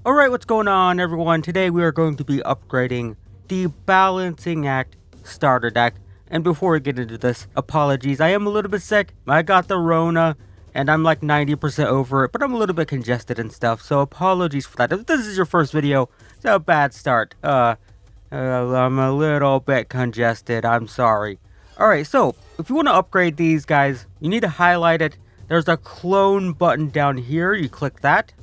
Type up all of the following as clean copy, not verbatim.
Alright, what's going on everyone? Today we are going to be upgrading the Balancing Act starter deck. And before we get into this, apologies, I am a little bit sick. I got the Rona and I'm like 90% over it, but I'm a little bit congested and stuff, so apologies for that. If this is your first video, it's a bad start. I'm a little bit congested, I'm sorry. Alright, so if you want to upgrade these guys, you need to highlight it. There's a clone button down here, you click that.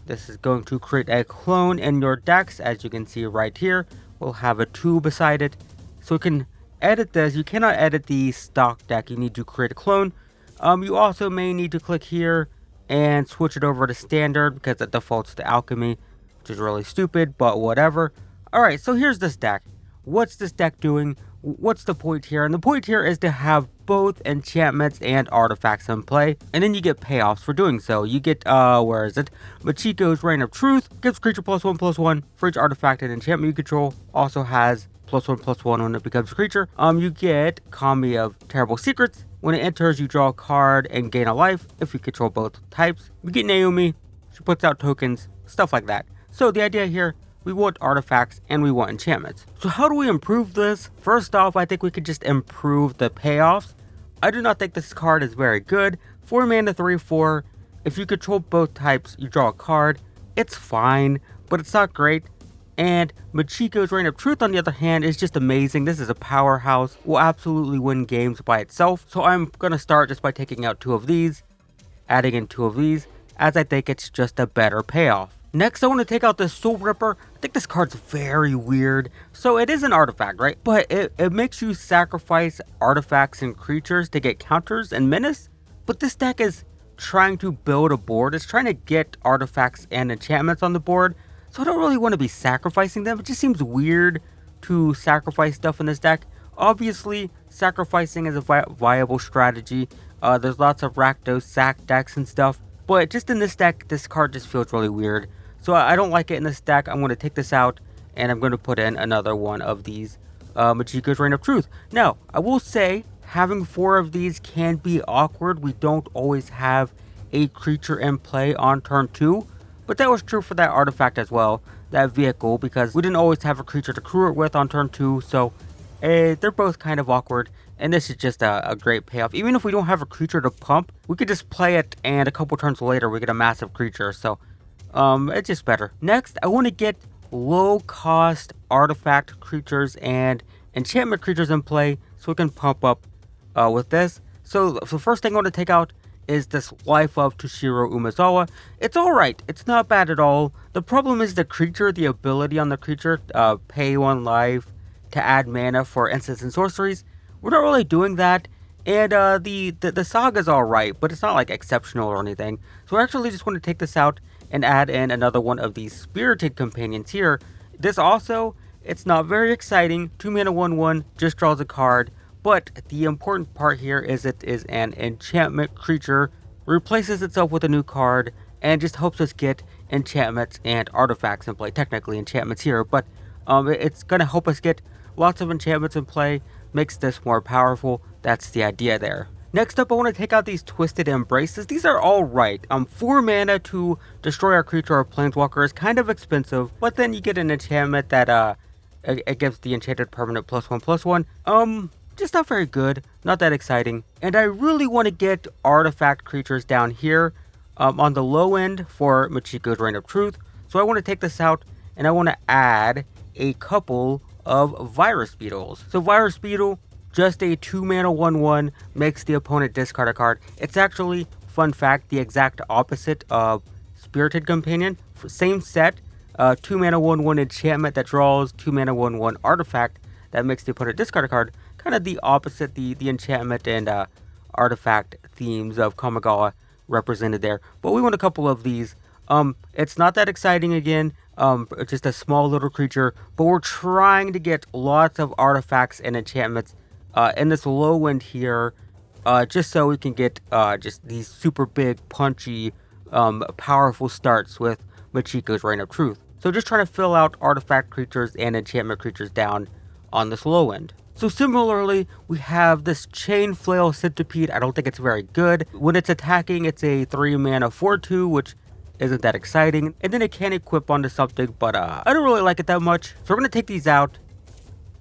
This is going to create a clone in your decks, as you can see right here. We'll have a 2 beside it. So you can edit this. You cannot edit the stock deck. You need to create a clone. You also may need to click here and switch it over to standard because it defaults to alchemy, which is really stupid, but whatever. Alright, so here's this deck. What's this deck doing? What's the point here? And the point here is to have both enchantments and artifacts in play, and then you get payoffs for doing so. You get, where is it? Machiko's Reign of Truth gives creature +1/+1 for each artifact and enchantment you control. Also has +1/+1 when it becomes a creature. You get Kami of Terrible Secrets. When it enters, you draw a card and gain a life if you control both types. You get Naomi. She puts out tokens, stuff like that. So the idea here, we want artifacts and we want enchantments. So how do we improve this? First off, I think we could just improve the payoffs. I do not think this card is very good. 4 mana 3/4. If you control both types, you draw a card. It's fine, but it's not great. And Machiko's Reign of Truth, on the other hand, is just amazing. This is a powerhouse. Will absolutely win games by itself. So I'm going to start just by taking out 2 of these, adding in 2 of these, as I think it's just a better payoff. Next, I want to take out this Soul Ripper. I think this card's very weird. So it is an artifact, right? But it makes you sacrifice artifacts and creatures to get counters and menace. But this deck is trying to build a board. It's trying to get artifacts and enchantments on the board. So I don't really want to be sacrificing them. It just seems weird to sacrifice stuff in this deck. Obviously, sacrificing is a viable strategy. There's lots of Rakdos sack decks and stuff. But just in this deck, this card just feels really weird. So I don't like it in this deck. I'm going to take this out, and I'm going to put in another one of these Machiko's Reign of Truth. Now, I will say, having 4 of these can be awkward. We don't always have a creature in play on turn 2. But that was true for that artifact as well, that vehicle, because we didn't always have a creature to crew it with on turn 2. So they're both kind of awkward. And this is just a great payoff. Even if we don't have a creature to pump, we could just play it, and a couple turns later, we get a massive creature. So it's just better. Next, I want to get low-cost artifact creatures and enchantment creatures in play so we can pump up with this. So the first thing I want to take out is this Life of Toshiro Umezawa. It's alright. It's not bad at all. The problem is the creature, the ability on the creature, pay 1 life to add mana for instants and sorceries. We're not really doing that. And the Saga's alright, but it's not like exceptional or anything. So I actually just want to take this out and add in another one of these Spirited Companions here. This also, it's not very exciting. 2 mana 1/1, just draws a card. But the important part here is it is an enchantment creature, replaces itself with a new card, and just helps us get enchantments and artifacts in play. Technically enchantments here, but it's going to help us get lots of enchantments in play, makes this more powerful. That's the idea there. Next up, I want to take out these Twisted Embraces. These are alright. 4 mana to destroy a creature or planeswalker is kind of expensive, but then you get an enchantment that it gives the enchanted permanent +1/+1. Just not very good, not that exciting. And I really want to get artifact creatures down here on the low end for Machiko's Reign of Truth. So I want to take this out, and I want to add a couple of Virus Beetles. So Virus Beetle, just a 2 mana 1/1, makes the opponent discard a card. It's actually, fun fact, the exact opposite of Spirited Companion. Same set, 2 mana 1/1 enchantment that draws 2 mana 1/1 artifact that makes the opponent discard a card. Kind of the opposite, the enchantment and artifact themes of Kamigawa represented there. But we want a couple of these. It's not that exciting again. It's just a small little creature, but we're trying to get lots of artifacts and enchantments in this low end here, just so we can get just these super big, punchy, powerful starts with Machiko's Reign of Truth. So just trying to fill out artifact creatures and enchantment creatures down on this low end. So similarly, we have this Chain Flail Centipede. I don't think it's very good. When it's attacking, it's a 3 mana 4/2, which isn't that exciting. And then it can equip onto something, but I don't really like it that much. So we're going to take these out,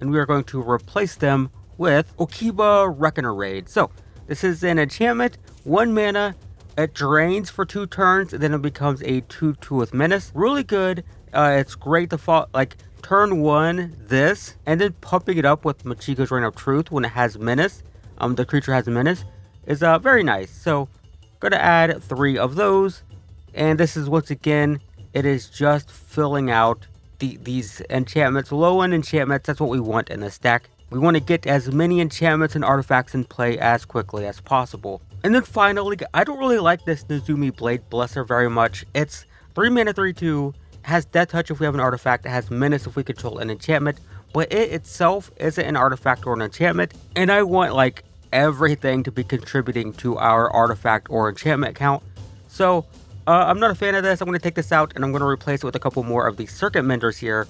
and we are going to replace them with Okiba Reckoner Raid. So this is an enchantment, 1 mana. It drains for 2 turns, and then it becomes a 2/2 with Menace. Really good. It's great to fall, like, turn 1 this, and then pumping it up with Machiko's Reign of Truth when it has Menace. The creature has Menace is very nice. So gonna add 3 of those, and this is once again, it is just filling out these enchantments, low end enchantments. That's what we want in this deck. We want to get as many enchantments and artifacts in play as quickly as possible. And then finally, I don't really like this Nezumi Blade Blesser very much. It's 3 mana, 3/2, has Death Touch if we have an artifact, it has Menace if we control an enchantment, but it itself isn't an artifact or an enchantment, and I want like everything to be contributing to our artifact or enchantment count. So I'm not a fan of this. I'm going to take this out, and I'm going to replace it with a couple more of these Circuit Menders here.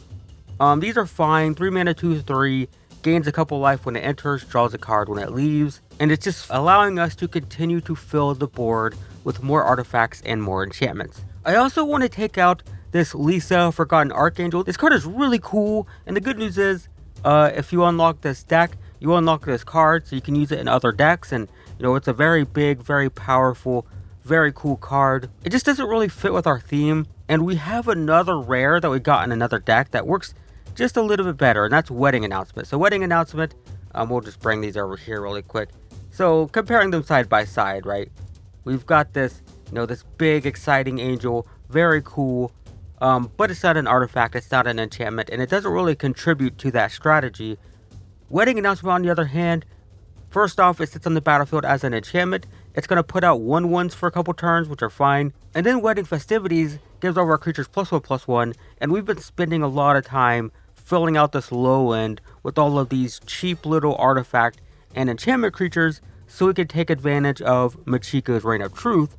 These are fine. 3 mana, 2/3, gains a couple life when it enters, draws a card when it leaves, and it's just allowing us to continue to fill the board with more artifacts and more enchantments. I also want to take out this Lisa, Forgotten Archangel. This card is really cool, and the good news is, if you unlock this deck, you unlock this card, so you can use it in other decks, and you know, it's a very big, very powerful, very cool card. It just doesn't really fit with our theme, and we have another rare that we got in another deck that works just a little bit better, and that's Wedding Announcement. So Wedding Announcement, we'll just bring these over here really quick. So comparing them side by side, right? We've got this, you know, this big, exciting angel, very cool, but it's not an artifact, it's not an enchantment, and it doesn't really contribute to that strategy. Wedding Announcement, on the other hand, first off, it sits on the battlefield as an enchantment. It's going to put out 1/1s for a couple turns, which are fine. And then Wedding Festivities gives all of our creatures +1/+1, and we've been spending a lot of time filling out this low end with all of these cheap little artifact and enchantment creatures so we can take advantage of Machiko's Reign of Truth.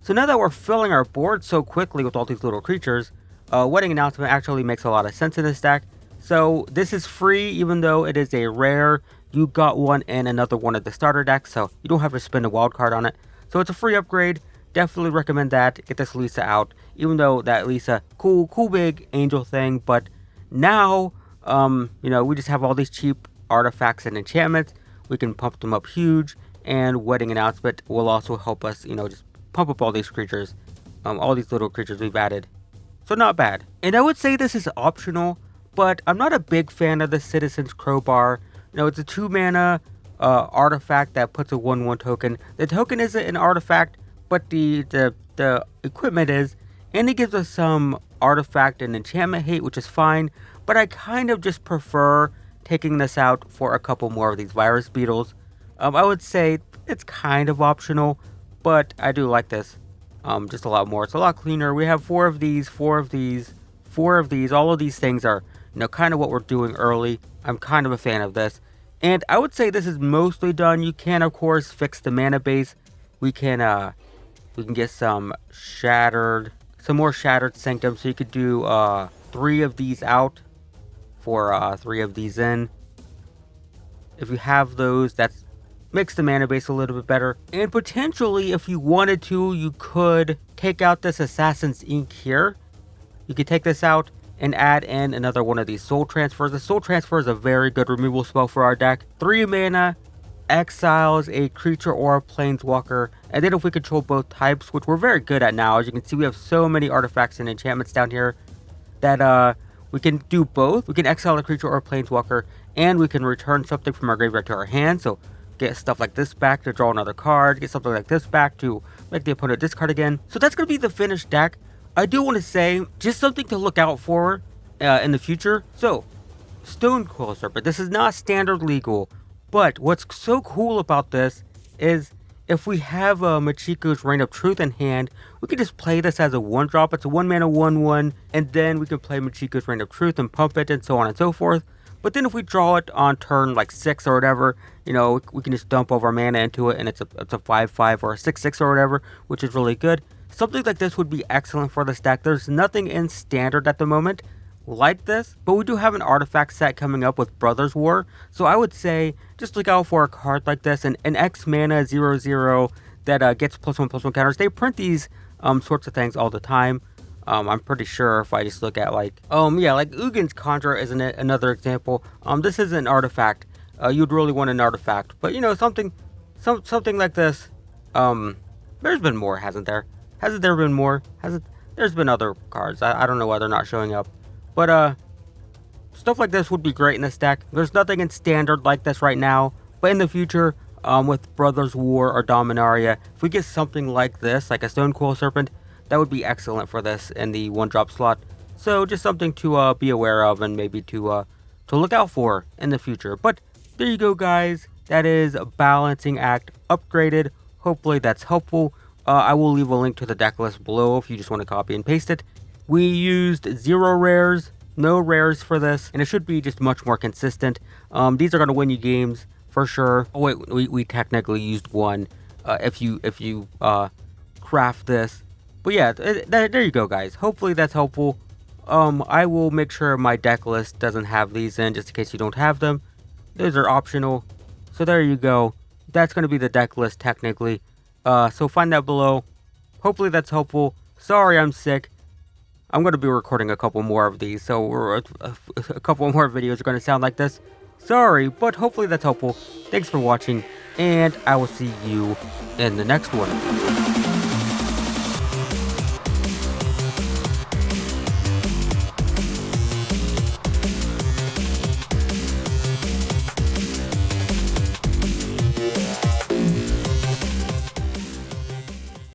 So now that we're filling our board so quickly with all these little creatures, Wedding Announcement actually makes a lot of sense in this deck. So this is free, even though it is a rare. You got one in another one of the starter decks, so you don't have to spend a wild card on it. So it's a free upgrade. Definitely recommend that. Get this Lisa out, even though that Lisa, cool big angel thing, but now, you know, we just have all these cheap artifacts and enchantments. We can pump them up huge, and Wedding Announcement will also help us, you know, just pump up all these creatures, all these little creatures we've added. So not bad. And I would say this is optional, but I'm not a big fan of the Citizen's Crowbar. You know, it's a 2 mana artifact that puts a 1/1 token. The token isn't an artifact, but the equipment is, and it gives us some artifact and enchantment hate, which is fine, but I kind of just prefer taking this out for a couple more of these Virus Beetles. I would say it's kind of optional, but I do like this just a lot more. It's a lot cleaner. We have 4 of these, 4 of these, 4 of these. All of these things are, you know, kind of what we're doing early. I'm kind of a fan of this. And I would say this is mostly done. You can, of course, fix the mana base. We can get some more Shattered Sanctum. So you could do 3 of these out for 3 of these in. If you have those, that's makes the mana base a little bit better. And potentially, if you wanted to, you could take out this Assassin's Ink here. You could take this out and add in another one of these Soul Transfers. The Soul Transfer is a very good removal spell for our deck. 3 mana, exiles a creature or a planeswalker, and then if we control both types, which we're very good at now, as you can see, we have so many artifacts and enchantments down here that we can do both. We can exile a creature or a planeswalker, and we can return something from our graveyard to our hand. So get stuff like this back to draw another card, get something like this back to make the opponent discard again. So that's going to be the finished deck. I do want to say, just something to look out for in the future. So, Stone Coil Serpent. This is not standard legal, but what's so cool about this is if we have Machiko's Reign of Truth in hand, we can just play this as a 1-drop. It's a 1 mana 1/1, and then we can play Machiko's Reign of Truth and pump it and so on and so forth. But then if we draw it on turn like 6 or whatever, you know, we can just dump all our mana into it, and it's a 5/5 or a 6/6 or whatever, which is really good. Something like this would be excellent for this deck. There's nothing in standard at the moment like this, but we do have an artifact set coming up with Brothers War. So I would say just look out for a card like this, an X mana 0/0 that gets +1/+1 counters. They print these sorts of things all the time. I'm pretty sure if I just look at like Ugin's Conjure is another example. This is an artifact. You'd really want an artifact, but something like this. There's been more, hasn't there? Hasn't there been more? There's been other cards. I don't know why they're not showing up, but stuff like this would be great in this deck. There's nothing in standard like this right now, but in the future, with Brothers War or Dominaria, if we get something like this, like a Stone Coil Serpent, that would be excellent for this in the 1-drop slot. So just something to be aware of and maybe to look out for in the future. But there you go, guys. That is Balancing Act upgraded. Hopefully that's helpful. I will leave a link to the deck list below if you just want to copy and paste it. We used 0 rares, no rares for this, and it should be just much more consistent. These are going to win you games for sure. Oh wait, we technically used 1 if you craft this. But yeah, there you go, guys. Hopefully that's helpful. I will make sure my deck list doesn't have these in, just in case you don't have them. Those are optional. So there you go. That's going to be the deck list technically. So find that below. Hopefully that's helpful. Sorry I'm sick. I'm going to be recording a couple more of these, so a couple more videos are going to sound like this. Sorry, but hopefully that's helpful. Thanks for watching, and I will see you in the next one.